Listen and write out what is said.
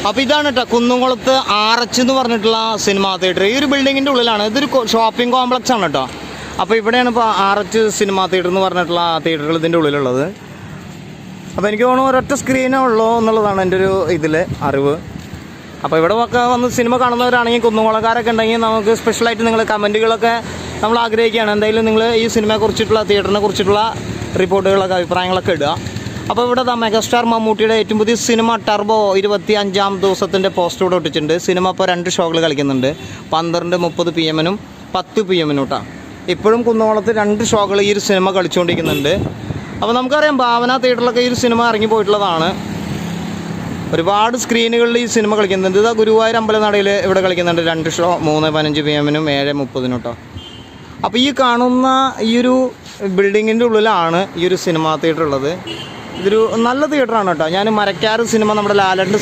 അപ്പോൾ ഇതാണ് കേട്ടോ കുന്നുംകുളത്ത് RH എന്ന് പറഞ്ഞിട്ടുള്ള സിനിമാ തിയേറ്റർ. ഈ ഒരു ബിൽഡിങ്ങിൻ്റെ ഉള്ളിലാണ്. ഇതൊരു ഷോപ്പിംഗ് കോംപ്ലക്സ് ആണ് കേട്ടോ. അപ്പോൾ ഇവിടെയാണ് ഇപ്പോൾ RH സിനിമാ തിയേറ്റർ എന്ന് പറഞ്ഞിട്ടുള്ള തിയേറ്ററുകൾ ഇതിൻ്റെ ഉള്ളിലുള്ളത്. അപ്പോൾ എനിക്ക് തോന്നുന്നു ഒരൊറ്റ സ്ക്രീനേ ഉള്ളൂ എന്നുള്ളതാണ് എൻ്റെ ഒരു അറിവ്. അപ്പോൾ ഇവിടെ ഒക്കെ വന്ന് സിനിമ കാണുന്നവരാണെങ്കിൽ കുന്നുകുളക്കാരൊക്കെ ഉണ്ടെങ്കിൽ നമുക്ക് സ്പെഷ്യലായിട്ട് നിങ്ങൾ കമൻറ്റുകളൊക്കെ നമ്മൾ ആഗ്രഹിക്കുകയാണ്. എന്തായാലും നിങ്ങൾ ഈ സിനിമയെക്കുറിച്ചിട്ടുള്ള തിയേറ്ററിനെ കുറിച്ചിട്ടുള്ള റിപ്പോർട്ടുകളൊക്കെ അഭിപ്രായങ്ങളൊക്കെ ഇടുക. അപ്പോൾ ഇവിടെ മെഗാസ്റ്റാർ മമ്മൂട്ടിയുടെ ഏറ്റവും പുതിയ സിനിമ ടർബോ 25ാം ദിവസത്തിൻ്റെ പോസ്റ്റർ ഇവിടെ ഒട്ടിച്ചിട്ടുണ്ട്. സിനിമ ഇപ്പോൾ 2 ഷോകൾ കളിക്കുന്നുണ്ട്. 12:30 PM 10 PM കേട്ടോ. ഇപ്പോഴും കുന്നുകുളത്ത് 2 ഷോകൾ ഈ ഒരു സിനിമ കളിച്ചുകൊണ്ടിരിക്കുന്നുണ്ട്. അപ്പോൾ നമുക്കറിയാം ഭാവന തിയേറ്ററിലൊക്കെ ഈ ഒരു സിനിമ ഇറങ്ങി പോയിട്ടുള്ളതാണ്. ഒരുപാട് സ്ക്രീനുകളിൽ ഈ സിനിമ കളിക്കുന്നുണ്ട്. ഇതാ ഗുരുവായൂർ അമ്പലനടയിൽ ഇവിടെ കളിക്കുന്നുണ്ട് 2 ഷോ 3:15 PM 7:30 കേട്ടോ. അപ്പോൾ ഈ കാണുന്ന ഈ ഒരു ബിൽഡിങ്ങിൻ്റെ ഉള്ളിലാണ് ഈ ഒരു സിനിമാ തിയേറ്റർ ഉള്ളത്. ഇതൊരു നല്ല തിയേറ്ററാണ് കേട്ടോ. ഞാൻ മരക്കാർ സിനിമ നമ്മുടെ ലാലേട്ടൻ്റെ